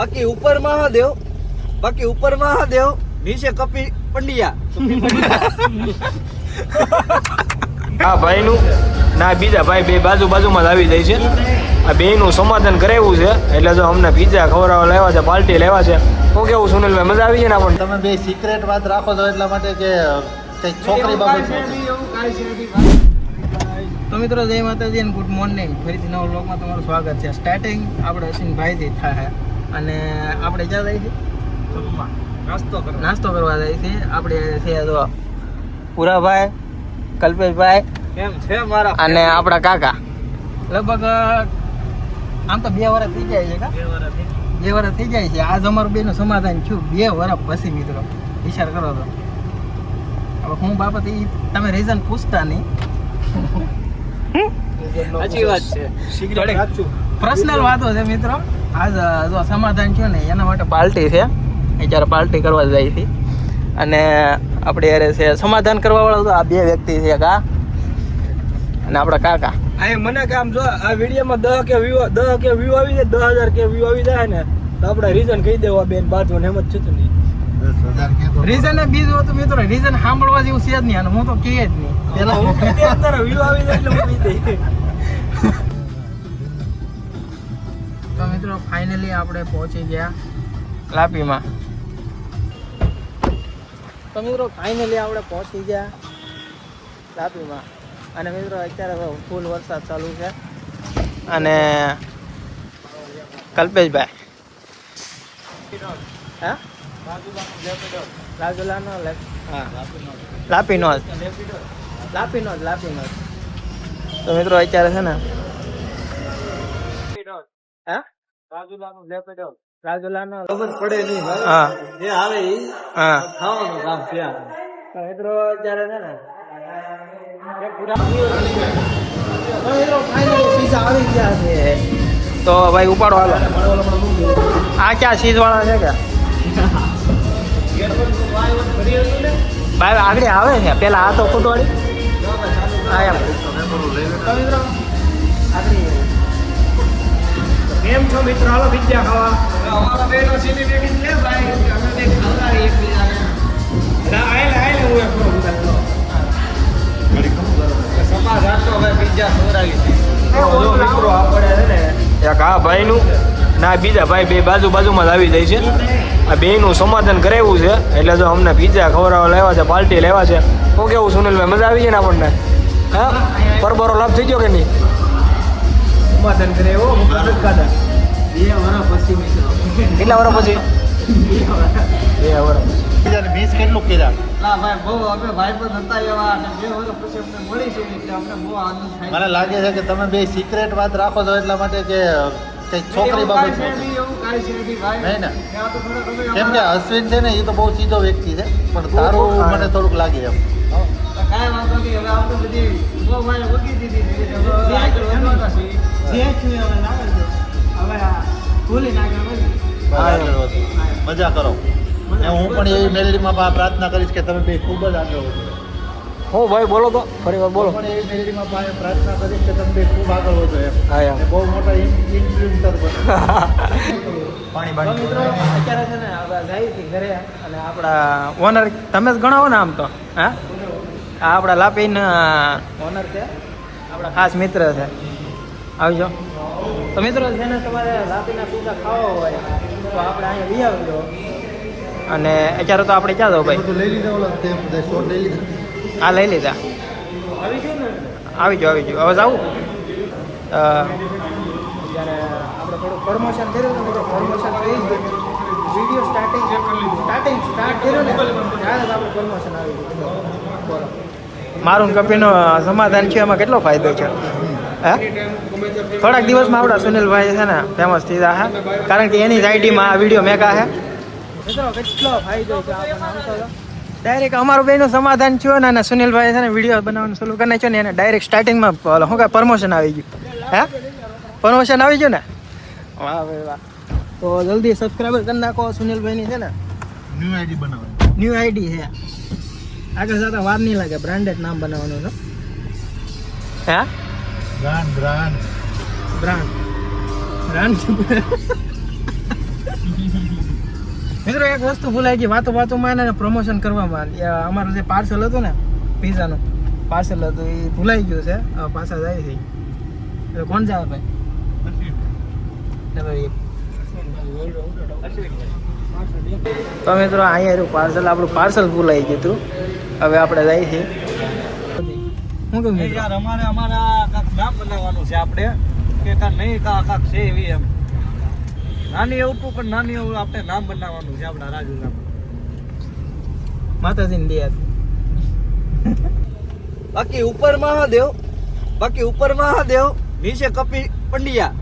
બાકી ઉપર મહાદેવ નીચે કપી પંડિયા આ ભાઈનું ના બીજા ભાઈ બે બાજુમાં જ આવી જાય છે. આ બેયનું સમાધાન કરાવ્યું છે એટલે જો અમને પીઝા ખવડાવવા લાવ્યા છે, પાર્ટી લાવ્યા છે. શું કેવું સુનિલભાઈ, મજા આવી છે ને? આપણને તમે બે સિક્રેટ વાત રાખો છો એટલા માટે કે કઈક છોકરી બાબત. તો મિત્રો જય માતાજી અને ગુડ મોર્નિંગ. ફરીથી નવા વ્લોગમાં તમારું સ્વાગત છે. સ્ટાર્ટિંગ આપણે અશ્વિનભાઈથી થાય અને આપણે ક્યાં જાય છે? નાસ્તો કરવા જાય છે. આપણે છે તો પુરાભાઈ, કલ્પેશભાઈ કેમ છે મારા અને આપણા કાકા. લગભગ આમ તો 2 વર્ષ થઈ જાય છે. 2 વર્ષ થઈ જાય છે. આજ અમારું બેનું સમાધાન થયું 2 વર્ષ પછી. મિત્રો વિચાર કરો તો. હવે હું બાબત એ તમે રીઝન પૂછતા નહીં. સાચી વાત છે. પર્સનલ વાતો છે મિત્રો. આજ જો સમાધાન થયું ને એના માટે પાર્ટી છે. અત્યારે પાર્ટી કરવા જાય છે અને આપણે યારે છે સમાધાન કરવા વાળો તો આ 2 વ્યક્તિ છે, કા અને આપણા કાકા. આ મને કે આમ જો આ વિડીયોમાં 10 કે વ્યૂ આવી જાય, 10,000 કે વ્યૂ આવી જાય ને તો આપણે રીઝન કહી દેવા બેન બાજુ ને એમ જ છે નહીં. રીઝન એ બીજું હતું મિત્રો. રીઝન સાંભળવા જેવું છે જ નહીં અને હું તો કહે જ નહીં. પેલા હું કહી દે અંદર વ્યૂ આવી જાય એટલે હું કહી દે. તો મિત્રો ફાઇનલી આપણે પહોંચી ગયા લાપીમાં. તો મિત્રો ફાઇનલી આપણે પહોંચી ગયા લાપીમાં અને મિત્રો અત્યારે ફૂલ વરસાદ ચાલુ છે અને કલ્પેશભાઈ હા રાજુલાનો હા લાપીનો તો મિત્રો અત્યારે છે ને હા રાજુલાનો ખબર પડે નહીં ભાઈ. હા જે આવે એ હા ખાવાનું કામ ત્યાં. તો મિત્રો અત્યારે છે ને પીઝા આવી ગયા છે. તો ભાઈ ઉપાડો હાલો. આ ક્યાં ચીઝ વાળા છે કે ભાઈ આગળ આવે છે? પેલા આ તો ફૂટવાળી હા એમ. તો મિત્રો આગળ કેમ છો મિત્રો? હાલો પિઝા ખાવા. અમારા બેનો સીધી બેટી છે ભાઈ. અમે બે ખાતા એકબીજાને. ના આયલે હું એક કરું ઉતારો. સમા જાતો હવે પિઝા ખવડાવી છે. જો મિત્રો આપણે છે ને એક આ ભાઈનું ના બીજા ભાઈ બે બાજુમાં જ આવી જાય છે. આ બેયનું સમાધાન કરાવ્યું છે એટલે જો અમને પિઝા ખવડાવવા લાવ્યા છે, પાર્ટી લાવ્યા છે. શું કેવું સુનિલભાઈ, મજા આવી છે ને આપણને? હા, પરબરો લાભ થઈ ગયો કે નહીં? સમાધાન કરે એવો કાદા 2 વર્ષ પછી મિત્રો. કેટલા વર્ષ પછી? 2 વર્ષ. મિસ કેટલું કર્યા? ના ભાઈ બહુ અમે ભાઈ પણ હતા એવા અને 2 વર્ષ પછી અમને મળીશું એટલે અમને બહુ આનંદ થાય. મને લાગે છે કે તમે બે સિક્રેટ વાત રાખો છો એટલા માટે કે કઈક છોકરી બાબત. એવું કાંઈ છે નથી ભાઈ. નહીં ને? ત્યાં તો થોડો તમે કેમ કે અશ્વિન છે ને એ તો બહુ સીધો વ્યક્તિ છે પણ તારું મને થોડુંક લાગે એમ. કાંઈ વાંધો નહીં. હવે આપણે બધી બહુ ભાઈ વગી દીધી છે. જે થયું હવે લાગે છે. હવે ભૂલી નાખ્યા મજા કરો. અને હું પણ એવી મેલડીમાં પ્રાર્થના કરીશ કે તમે બે ખૂબ જ આગળ વધો. હો ભાઈ બોલો તો ફરી વાર બોલો. હું પણ એવી મેલડીમાં પ્રાર્થના કરીશ કે તમે બે ખૂબ આગળ વધો એમ. હા યાર. અને બહુ મોટા ઇન્ફ્લુએન્સર બનો. પાણી મિત્રો અત્યારે છે ને આપણે જાય છે ઘરે અને આપણા ઓનર તમે જ ગણાવો ને આમ તો. હા આ આપણા લાપીના ઓનર છે, આપણા ખાસ મિત્ર છે. આવજો. તો મિત્રો જેને તમારે લાપીના પીઝા ખાવા હોય તો આપણે અહીંયા લઈ આવજો. અને અત્યારે તો આપણે ક્યાં જાવ ભાઈ? લઈ લીધા ઓલા તે બધા શોટ લઈ લીધા. હા લઈ લીધા. આવી જાઓ હવે જાવું. જ્યારે આપણે થોડું પ્રમોશન કર્યું ને તો પ્રમોશન થઈ જ વિડીયો સ્ટાર્ટ કર્યું ને ત્યારે જ આપણે પ્રમોશન આવી ગયું. બોલો મારું કપીનો સમાધાન છે એમાં કેટલો ફાયદો છે? હે થોડાક દિવસમાં આપણા સુનિલભાઈ છે ને ફેમસ થઈ જશે કારણ કે એની જ આઈડીમાં આ વિડીયો મેકા છે. મિત્રો કેટલો ફાયદો છે આપણને. ડાયરેક્ટ અમારું બેનું સમાધાન થયું ને સુનિલભાઈ છે ને વિડીયો બનાવવાનું શરૂ કરી નાખ્યો ને એને ડાયરેક્ટ સ્ટાર્ટિંગમાં શું કહે પ્રમોશન આવી ગયું. હે પ્રમોશન આવી ગયું ને? વાહ ભાઈ વાહ. તો જલ્દી સબસ્ક્રાઈબર કરી નાખો. સુનિલભાઈની છે ને ન્યૂ આઈડી બનાવો. ન્યૂ આઈડી છે. આગળ જતા વાર નહીં લાગે. બ્રાન્ડેડ નામ બનાવવાનું છે. હે બ્રાન્ડ મિત્રો એક વસ્તુ ભૂલાઈ ગઈ વાતોમાં એને પ્રમોશન કરવામાં અમારું જે પાર્સલ હતું ને પિઝાનું પાર્સલ હતું એ ભૂલાઈ ગયું છે હવે પાછા જાય છે એટલે કોણ જાય ભાઈ તો મિત્રો અહીંયા રહ્યું પાર્સલ આપણું પાર્સલ ભૂલાઈ ગયું હતું હવે આપણે જાય છે શું કહું મિત્રો યાર અમારા કાંક નામ બનાવવાનું છે આપણે કે કાંક નહીં કાંક છે એવી એમ નાની એવું પણ નાની એવું આપણે નામ બનાવવાનું છે આપણા રાજુ નામ માતાજીને દે બાકી ઉપર મહાદેવ નીચે કપી પંડ્યા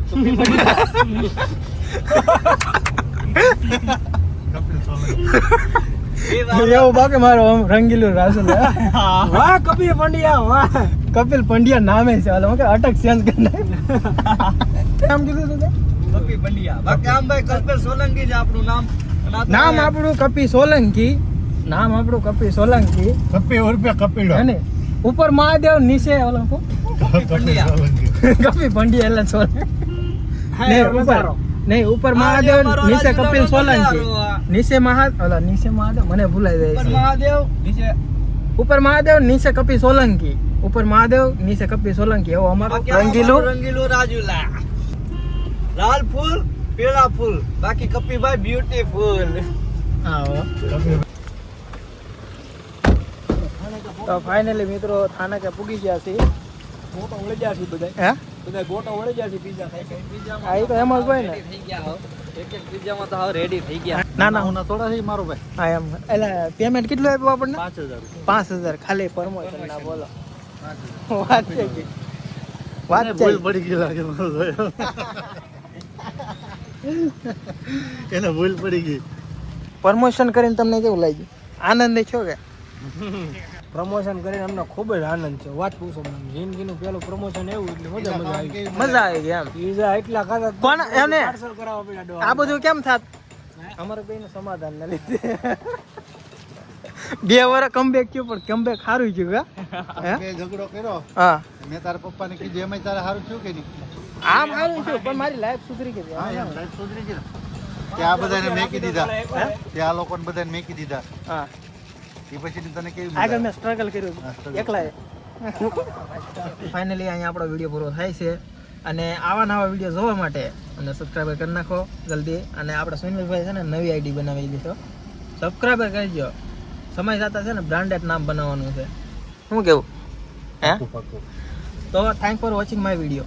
એવું બાકી મારો આમ રંગીલું રાસલ વાહ કપિલ પંડ્યા વાહ કપિલ પંડ્યા નામે છે હાલો કે અટક ચેન્જ કરી નામ કીધું તું તે? કપી પંડ્યા બાકી આમ ભાઈ કલ્પેશ સોલંકી છે આપણું નામ નામ આપણું કપી સોલંકી કપી રૂપિયા કપીડો હે ને ઉપર મહાદેવ નીચે ઓલો કો કપી પંડ્યા એટલે સોલંકી નહીં ઉપર મહાદેવ નીચે કપિલ સોલંકી નીચે મહાદેવ મને ભૂલાઈ જાય છે મહાદેવ નીચે ઉપર મહાદેવ નીચે કપિલ સોલંકી ઉપર મહાદેવ નીચે કપિલ સોલંકી એવો અમારો રંગીલું રાજુલા લાલ ફૂલ પીળા ફૂલ બાકી કપીભાઈ બ્યુટીફુલ તો ફાઇનલી મિત્રો થાનકે પૂગી ગયા છે ગોટો વળી ગયા છે બધા હે બધા ગોટો વળી ગયા છે પીઝા ખાઈ હા એ તો એમ જ હોય ને થઈ ગયા એક પીઝામાં તો હવે રેડી થઈ ગયા ના હું થોડા છે મારો ભાઈ હા એમ એટલે પેમેન્ટ કેટલું આપ્યું આપણને 5000 5000 ખાલી પ્રમોશન ના બોલો વાત છે કે વાત છે ભૂલ પડી ગઈ લાગે મારો એને ભૂલ પડી ગઈ પ્રમોશન કરીને તમને કેવું લાગ્યું આનંદ છો કે પ્રમોશન કરીને અમને ખૂબ જ આનંદ છે વાત પૂછો મને જિંદગીનું પેલું પ્રમોશન એવું એટલે મજા આવી મજા આવી ગઈ એમ પીઝા એટલા ખાધા પણ એને પાર્સલ કરાવવા પડ્યા આ બધું કેમ થાત અમારે બેયનું સમાધાન ના લીધે 2 વર્ષ કમબેક થયું પણ કમબેક સારું થયું હે ઝઘડો કર્યો હા મેં તારા પપ્પાને કીધું એમાં તારે સારું થયું કે નહીં આમ સારું થયું પણ મારી લાઈફ સુધરી ગઈ હા એમ લાઈફ સુધરી ગઈ ને તે આ બધાને મેકી દીધા તે આ લોકોને બધાને મેકી દીધા હા એ પછી તને કેવી આગળ મેં સ્ટ્રગલ કર્યું એકલાએ ફાઇનલી અહીંયા આપણો વિડીયો પૂરો થાય છે અને આવા નવા વિડીયો જોવા માટે અને સબસ્ક્રાઈબર કરી નાખો જલ્દી અને આપણા સુનિલભાઈ છે ને નવી આઈડી બનાવી દીધો સબસ્ક્રાઈબર કરજો સમય જતા છે ને બ્રાન્ડેડ નામ બનાવવાનું છે શું કેવું હે તો thank for watching my video